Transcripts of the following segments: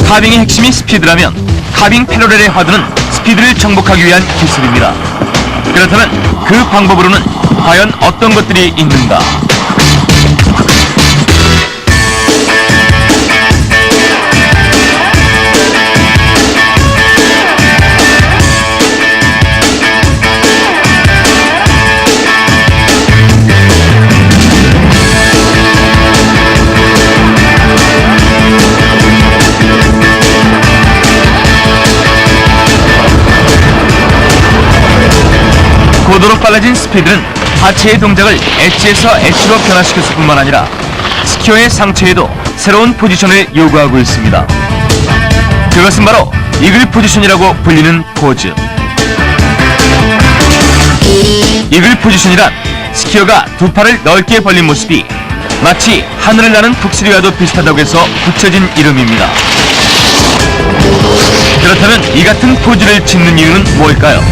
카빙의 핵심이 스피드라면 카빙 패러렐의 화두는 스피드를 정복하기 위한 기술입니다. 그렇다면 그 방법으로는 과연 어떤 것들이 있는가? 고도로 빨라진 스피드는 하체의 동작을 엣지에서 엣지로 변화시켰을 뿐만 아니라 스키어의 상체에도 새로운 포지션을 요구하고 있습니다. 그것은 바로 이글 포지션이라고 불리는 포즈. 이글 포지션이란 스키어가 두 팔을 넓게 벌린 모습이 마치 하늘을 나는 독수리와도 비슷하다고 해서 붙여진 이름입니다. 그렇다면 이 같은 포즈를 짓는 이유는 뭘까요?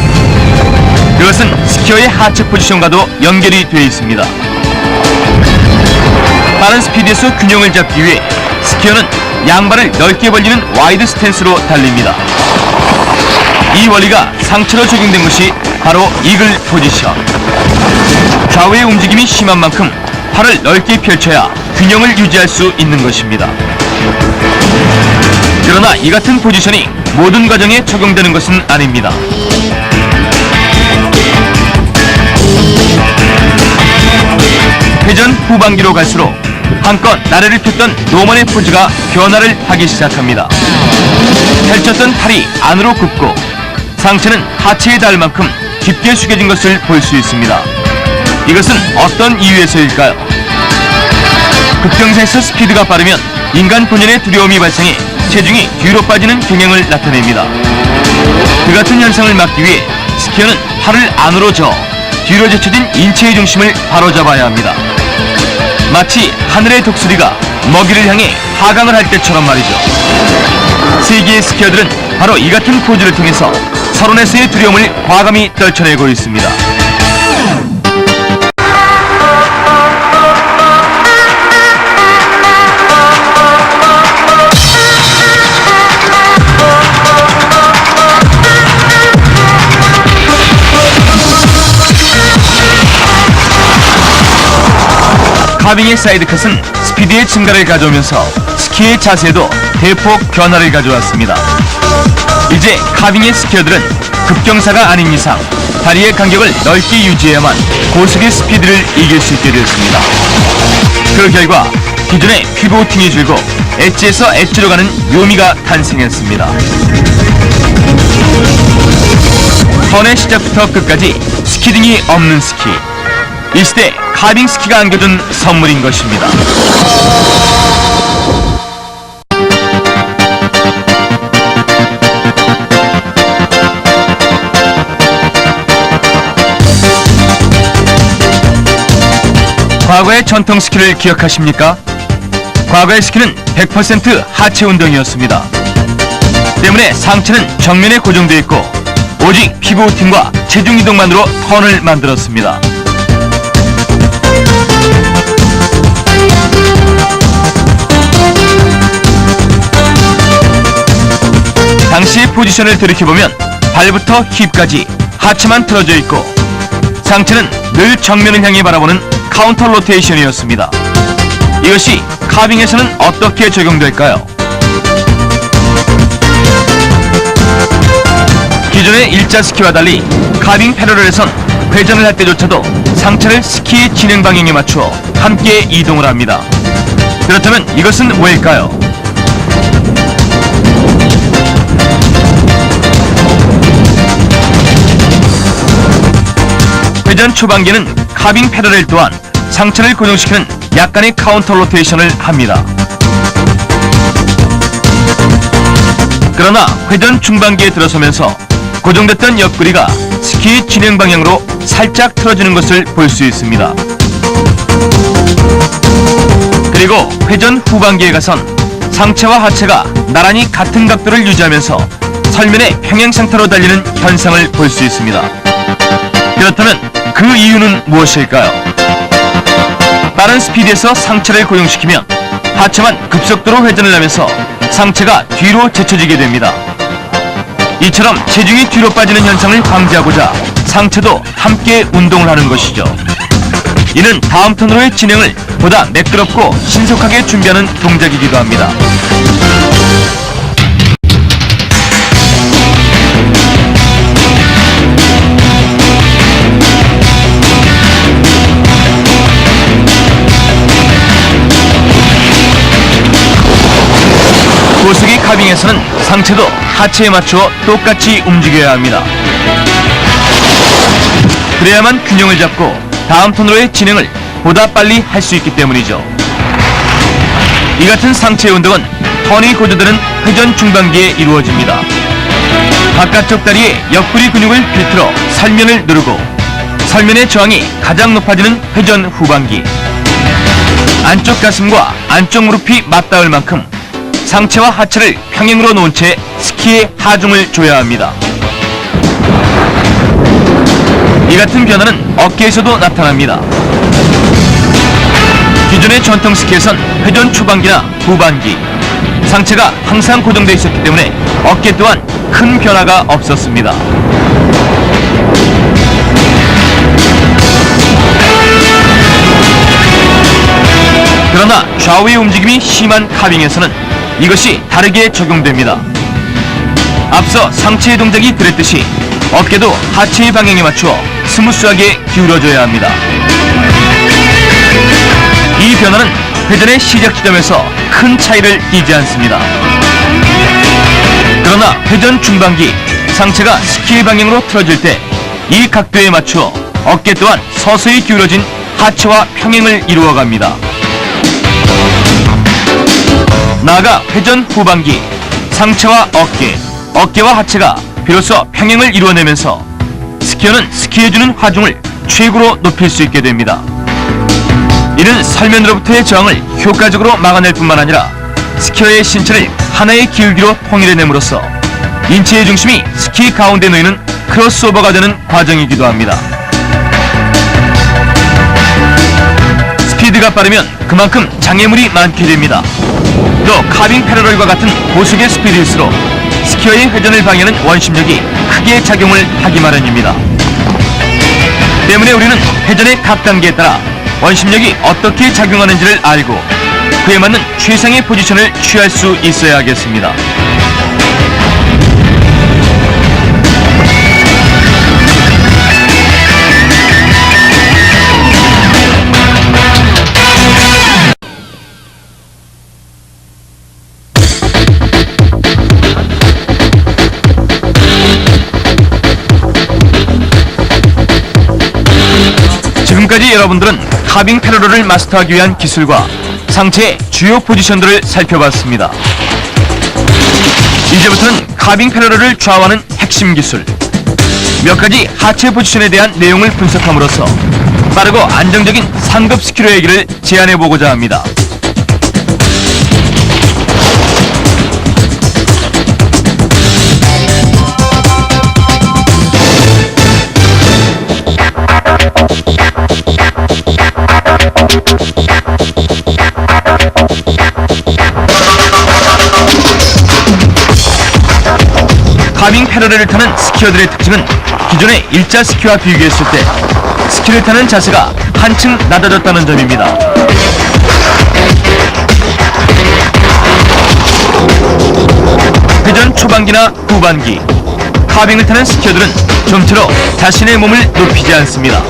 그것은 스키어의 하체 포지션과도 연결이 되어 있습니다. 빠른 스피드에서 균형을 잡기 위해 스키어는 양발을 넓게 벌리는 와이드 스탠스로 달립니다. 이 원리가 상체로 적용된 것이 바로 이글 포지션. 좌우의 움직임이 심한 만큼 팔을 넓게 펼쳐야 균형을 유지할 수 있는 것입니다. 그러나 이 같은 포지션이 모든 과정에 적용되는 것은 아닙니다. 회전 후반기로 갈수록 한껏 나래를 폈던 노만의 포즈가 변화를 하기 시작합니다. 펼쳤던 팔이 안으로 굽고 상체는 하체에 닿을 만큼 깊게 숙여진 것을 볼 수 있습니다. 이것은 어떤 이유에서일까요? 급경사에서 스피드가 빠르면 인간 본연의 두려움이 발생해 체중이 뒤로 빠지는 경향을 나타냅니다. 그 같은 현상을 막기 위해 스키어는 팔을 안으로 저어 뒤로 젖혀진 인체의 중심을 바로잡아야 합니다. 마치 하늘의 독수리가 먹이를 향해 하강을 할 때처럼 말이죠. 세계의 스키어들은 바로 이 같은 포즈를 통해서 서론에서의 두려움을 과감히 떨쳐내고 있습니다. 카빙의 사이드컷은 스피드의 증가를 가져오면서 스키의 자세에도 대폭 변화를 가져왔습니다. 이제 카빙의 스키어들은 급경사가 아닌 이상 다리의 간격을 넓게 유지해야만 고속의 스피드를 이길 수 있게 되었습니다. 그 결과 기존의 피보팅이 줄고 엣지에서 엣지로 가는 묘미가 탄생했습니다. 턴의 시작부터 끝까지 스키딩이 없는 스키. 이 시대 카빙 스키가 안겨준 선물인 것입니다. 과거의 전통 스키를 기억하십니까? 과거의 스키는 100% 하체 운동이었습니다. 때문에 상체는 정면에 고정되어 있고 오직 피보팅과 체중 이동만으로 턴을 만들었습니다. 당시의 포지션을 돌이켜보면 발부터 힙까지 하체만 틀어져 있고 상체는 늘 정면을 향해 바라보는 카운터 로테이션이었습니다. 이것이 카빙에서는 어떻게 적용될까요? 기존의 일자 스키와 달리 카빙 패러렐에선 회전을 할 때조차도 상체를 스키의 진행 방향에 맞추어 함께 이동을 합니다. 그렇다면 이것은 왜일까요? 회전 초반기는 카빙 패러렐 또한 상체를 고정시키는 약간의 카운터 로테이션을 합니다. 그러나 회전 중반기에 들어서면서 고정됐던 옆구리가 스키의 진행 방향으로 살짝 틀어지는 것을 볼 수 있습니다. 그리고 회전 후반기에 가선 상체와 하체가 나란히 같은 각도를 유지하면서 설면의 평행 상태로 달리는 현상을 볼 수 있습니다. 그렇다면 그 이유는 무엇일까요? 빠른 스피드에서 상체를 고정시키면 하체만 급속도로 회전을 하면서 상체가 뒤로 제쳐지게 됩니다. 이처럼 체중이 뒤로 빠지는 현상을 방지하고자 상체도 함께 운동을 하는 것이죠. 이는 다음 턴으로의 진행을 보다 매끄럽고 신속하게 준비하는 동작이기도 합니다. 고수기 카빙에서는 상체도 하체에 맞추어 똑같이 움직여야 합니다. 그래야만 균형을 잡고 다음 턴으로의 진행을 보다 빨리 할 수 있기 때문이죠. 이 같은 상체 운동은 턴이 고조되는 회전 중반기에 이루어집니다. 바깥쪽 다리의 옆구리 근육을 비틀어 설면을 누르고 설면의 저항이 가장 높아지는 회전 후반기, 안쪽 가슴과 안쪽 무릎이 맞닿을 만큼 상체와 하체를 평행으로 놓은 채 스키에 하중을 줘야 합니다. 이 같은 변화는 어깨에서도 나타납니다. 기존의 전통 스키에선 회전 초반기나 후반기, 상체가 항상 고정되어 있었기 때문에 어깨 또한 큰 변화가 없었습니다. 그러나 좌우의 움직임이 심한 카빙에서는 이것이 다르게 적용됩니다. 앞서 상체의 동작이 들었듯이 어깨도 하체의 방향에 맞추어 스무스하게 기울어져야 합니다. 이 변화는 회전의 시작 지점에서 큰 차이를 띠지 않습니다. 그러나 회전 중반기, 상체가 스키의 방향으로 틀어질 때 이 각도에 맞추어 어깨 또한 서서히 기울어진 하체와 평행을 이루어갑니다. 나아가 회전 후반기, 상체와 어깨와 하체가 비로소 평행을 이루어내면서 스키어는 스키해주는 하중을 최고로 높일 수 있게 됩니다. 이는 설면으로부터의 저항을 효과적으로 막아낼 뿐만 아니라 스키어의 신체를 하나의 기울기로 통일해냄으로써 인체의 중심이 스키 가운데 놓이는 크로스오버가 되는 과정이기도 합니다. 스피드가 빠르면 그만큼 장애물이 많게 됩니다. 또 카빙 패러럴과 같은 고속의 스피드일수록 스키어의 회전을 방해하는 원심력이 크게 작용을 하기 마련입니다. 때문에 우리는 회전의 각 단계에 따라 원심력이 어떻게 작용하는지를 알고 그에 맞는 최상의 포지션을 취할 수 있어야 하겠습니다. 지금까지 여러분들은 카빙 패러럴을 마스터하기 위한 기술과 상체의 주요 포지션들을 살펴봤습니다. 이제부터는 카빙 패러럴을 좌우하는 핵심 기술, 몇 가지 하체 포지션에 대한 내용을 분석함으로써 빠르고 안정적인 상급 스키로의 길을 제안해보고자 합니다. 카빙 패러럴을 타는 스키어들의 특징은 기존의 일자 스키와 비교했을 때 스키를 타는 자세가 한층 낮아졌다는 점입니다. 회전 초반기나 후반기, 카빙을 타는 스키어들은 좀처럼 자신의 몸을 높이지 않습니다.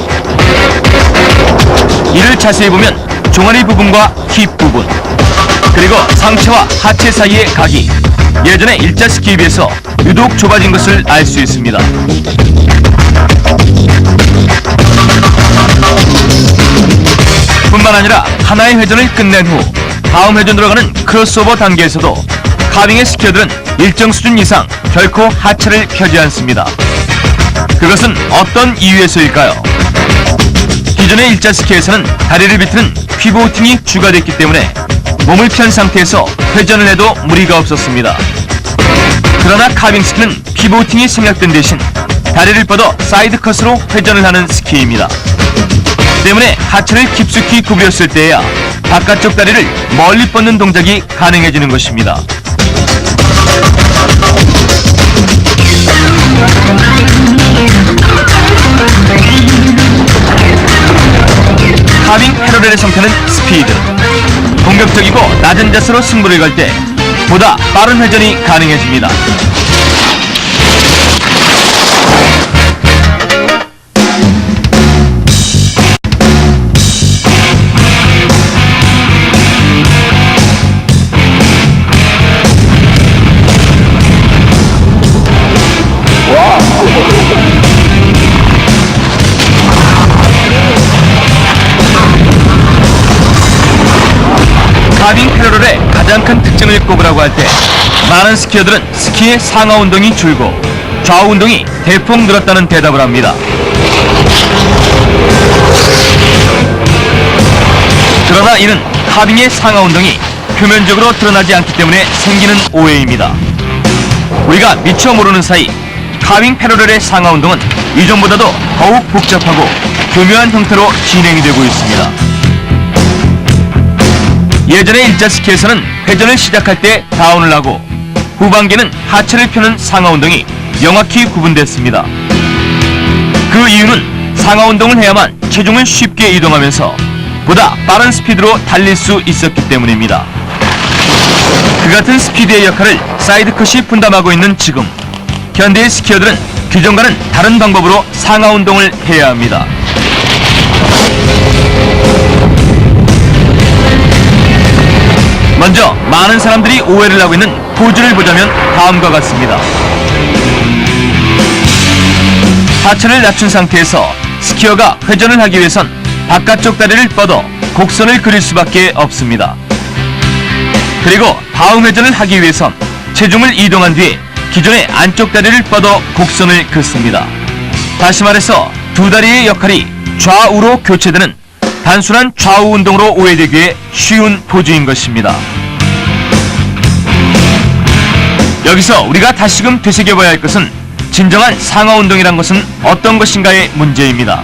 이를 자세히 보면 종아리 부분과 힙 부분, 그리고 상체와 하체 사이의 각이 예전의 일자 스키에 비해서 유독 좁아진 것을 알 수 있습니다. 뿐만 아니라 하나의 회전을 끝낸 후 다음 회전으로 가는 크로스오버 단계에서도 카빙의 스키어들은 일정 수준 이상 결코 하체를 펴지 않습니다. 그것은 어떤 이유에서일까요? 기존의 일자 스키에서는 다리를 비트는 피보팅이 추가됐기 때문에 몸을 편 상태에서 회전을 해도 무리가 없었습니다. 그러나 카빙 스키는 피보팅이 생략된 대신 다리를 뻗어 사이드컷으로 회전을 하는 스키입니다. 때문에 하체를 깊숙이 구부렸을 때에야 바깥쪽 다리를 멀리 뻗는 동작이 가능해지는 것입니다. 카빙 패러렐의 성패는 스피드. 공격적이고 낮은 자세로 승부를 걸 때 보다 빠른 회전이 가능해집니다. 카빙 패러렐의 가장 큰 특징을 꼽으라고 할 때 많은 스키어들은 스키의 상하 운동이 줄고 좌우 운동이 대폭 늘었다는 대답을 합니다. 그러나 이는 카빙의 상하 운동이 표면적으로 드러나지 않기 때문에 생기는 오해입니다. 우리가 미처 모르는 사이 카빙 패러렐의 상하 운동은 이전보다도 더욱 복잡하고 교묘한 형태로 진행이 되고 있습니다. 예전의 일자 스키에서는 회전을 시작할 때 다운을 하고 후반기는 하체를 펴는 상하 운동이 명확히 구분됐습니다. 그 이유는 상하 운동을 해야만 체중을 쉽게 이동하면서 보다 빠른 스피드로 달릴 수 있었기 때문입니다. 그 같은 스피드의 역할을 사이드컷이 분담하고 있는 지금 현대의 스키어들은 기존과는 다른 방법으로 상하 운동을 해야 합니다. 먼저 많은 사람들이 오해를 하고 있는 포즈를 보자면 다음과 같습니다. 하체를 낮춘 상태에서 스키어가 회전을 하기 위해선 바깥쪽 다리를 뻗어 곡선을 그릴 수밖에 없습니다. 그리고 다음 회전을 하기 위해선 체중을 이동한 뒤에 기존의 안쪽 다리를 뻗어 곡선을 긋습니다. 다시 말해서 두 다리의 역할이 좌우로 교체되는 단순한 좌우 운동으로 오해되기에 쉬운 포즈인 것입니다. 여기서 우리가 다시금 되새겨봐야 할 것은 진정한 상하 운동이란 것은 어떤 것인가의 문제입니다.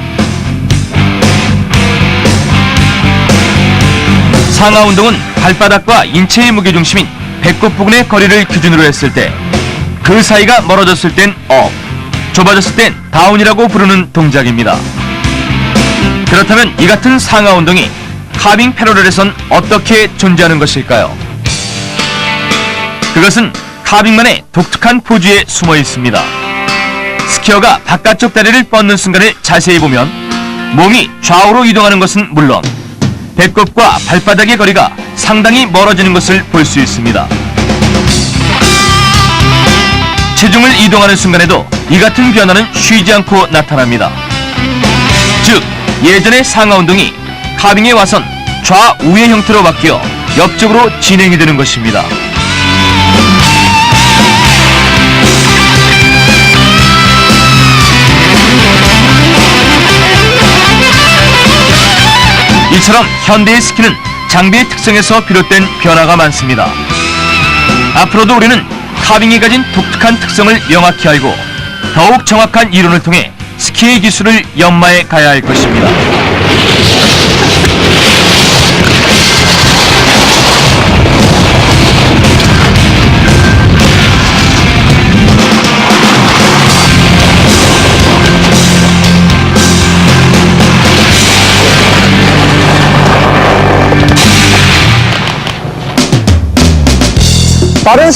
상하 운동은 발바닥과 인체의 무게중심인 배꼽 부근의 거리를 기준으로 했을 때 그 사이가 멀어졌을 땐 업, 좁아졌을 땐 다운이라고 부르는 동작입니다. 그렇다면 이 같은 상하 운동이 카빙 패러렐에선 어떻게 존재하는 것일까요? 그것은 카빙만의 독특한 포즈에 숨어 있습니다. 스키어가 바깥쪽 다리를 뻗는 순간을 자세히 보면 몸이 좌우로 이동하는 것은 물론 배꼽과 발바닥의 거리가 상당히 멀어지는 것을 볼 수 있습니다. 체중을 이동하는 순간에도 이 같은 변화는 쉬지 않고 나타납니다. 즉, 예전의 상하 운동이 카빙에 와선 좌우의 형태로 바뀌어 옆쪽으로 진행이 되는 것입니다. 이처럼 현대의 스키는 장비의 특성에서 비롯된 변화가 많습니다. 앞으로도 우리는 카빙이 가진 독특한 특성을 명확히 알고 더욱 정확한 이론을 통해 스키의 기술을 연마해 가야 할 것입니다. 빠른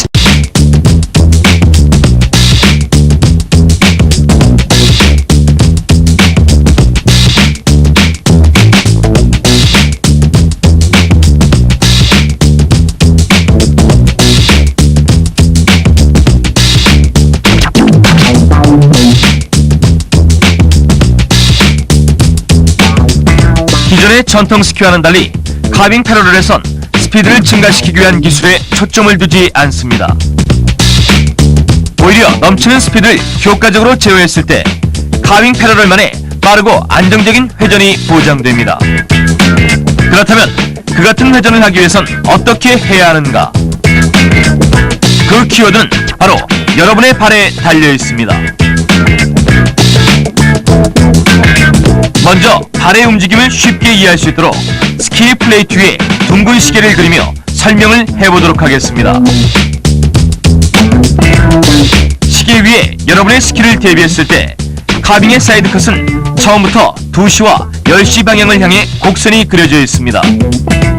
기존의 전통 스키와는 달리 카빙 패러렐에선 스피드를 증가시키기 위한 기술에 초점을 두지 않습니다. 오히려 넘치는 스피드를 효과적으로 제어했을 때 카빙 패러렐만의 빠르고 안정적인 회전이 보장됩니다. 그렇다면 그 같은 회전을 하기 위해선 어떻게 해야 하는가? 그 키워드는 바로 여러분의 발에 달려 있습니다. 먼저 발의 움직임을 쉽게 이해할 수 있도록 스키 플레이트 위에 둥근 시계를 그리며 설명을 해보도록 하겠습니다. 시계 위에 여러분의 스키를 대비했을 때 카빙의 사이드컷은 처음부터 2시와 10시 방향을 향해 곡선이 그려져 있습니다.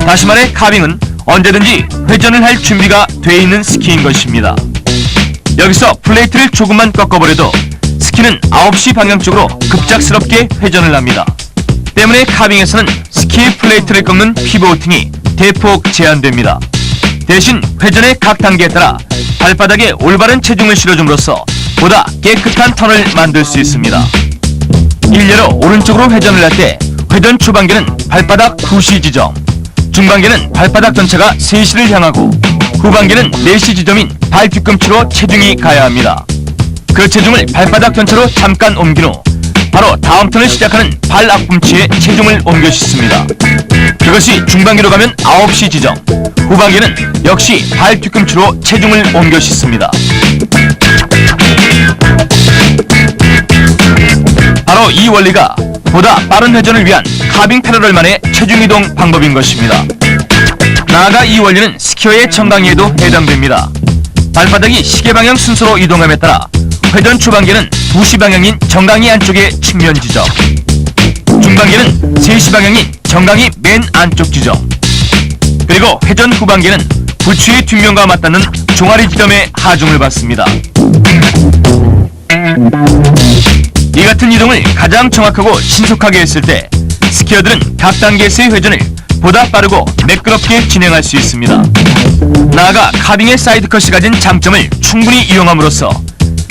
다시 말해 카빙은 언제든지 회전을 할 준비가 돼 있는 스키인 것입니다. 여기서 플레이트를 조금만 꺾어버려도 스키는 9시 방향 쪽으로 급작스럽게 회전을 합니다. 때문에 카빙에서는 스키의 플레이트를 꺾는 피보팅이 대폭 제한됩니다. 대신 회전의 각 단계에 따라 발바닥에 올바른 체중을 실어줌으로써 보다 깨끗한 턴을 만들 수 있습니다. 일례로 오른쪽으로 회전을 할 때 회전 초반계는 발바닥 2시 지점, 중반계는 발바닥 전체가 3시를 향하고 후반계는 4시 지점인 발 뒤꿈치로 체중이 가야 합니다. 그 체중을 발바닥 전체로 잠깐 옮긴 후 바로 다음 턴을 시작하는 발 앞꿈치에 체중을 옮겨 싣습니다. 그것이 중반계로 가면 9시 지점, 후반계는 역시 발 뒤꿈치로 체중을 옮겨 싣습니다. 바로 이 원리가 보다 빠른 회전을 위한 카빙 패러럴만의 체중 이동 방법인 것입니다. 나아가 이 원리는 스키어의 정강이에도 해당됩니다. 발바닥이 시계 방향 순서로 이동함에 따라 회전 초반계는 2시 방향인 정강이 안쪽의 측면 지점, 중반계는 3시 방향인 정강이 맨 안쪽 지점, 그리고 회전 후반계는 부추의 뒷면과 맞닿는 종아리 지점에 하중을 받습니다. 이 같은 이동을 가장 정확하고 신속하게 했을 때 스키어들은 각 단계에서의 회전을 보다 빠르고 매끄럽게 진행할 수 있습니다. 나아가 카빙의 사이드컷이 가진 장점을 충분히 이용함으로써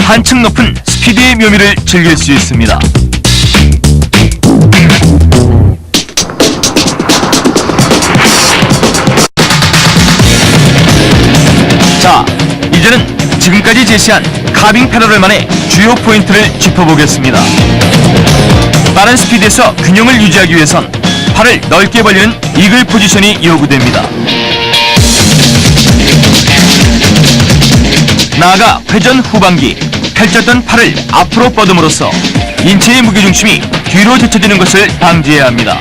한층 높은 스피드의 묘미를 즐길 수 있습니다. 자, 이제는 지금까지 제시한 카빙 패러럴만의 주요 포인트를 짚어보겠습니다. 빠른 스피드에서 균형을 유지하기 위해선 팔을 넓게 벌리는 이글 포지션이 요구됩니다. 나아가 회전 후반기, 펼쳤던 팔을 앞으로 뻗음으로써 인체의 무게중심이 뒤로 제쳐지는 것을 방지해야 합니다.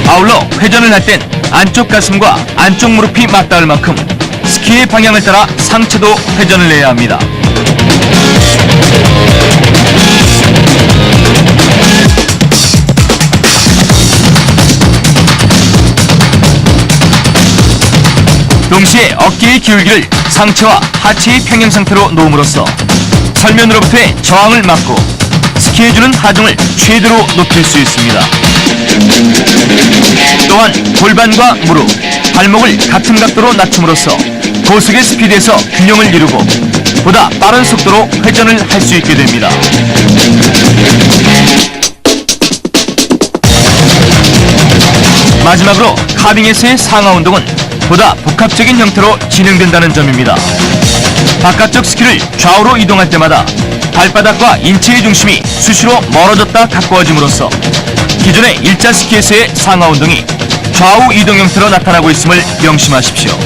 아울러 회전을 할 땐 안쪽 가슴과 안쪽 무릎이 맞닿을 만큼 스키의 방향을 따라 상체도 회전을 해야 합니다. 동시에 어깨의 기울기를 상체와 하체의 평행 상태로 놓음으로써 설면으로부터의 저항을 막고 스키에 주는 하중을 최대로 높일 수 있습니다. 또한 골반과 무릎, 발목을 같은 각도로 낮춤으로써 고속의 스피드에서 균형을 이루고 보다 빠른 속도로 회전을 할 수 있게 됩니다. 마지막으로 카빙에서의 상하 운동은 보다 복합적인 형태로 진행된다는 점입니다. 바깥쪽 스키를 좌우로 이동할 때마다 발바닥과 인체의 중심이 수시로 멀어졌다 가까워짐으로써 기존의 일자 스키에서의 상하 운동이 좌우 이동 형태로 나타나고 있음을 명심하십시오.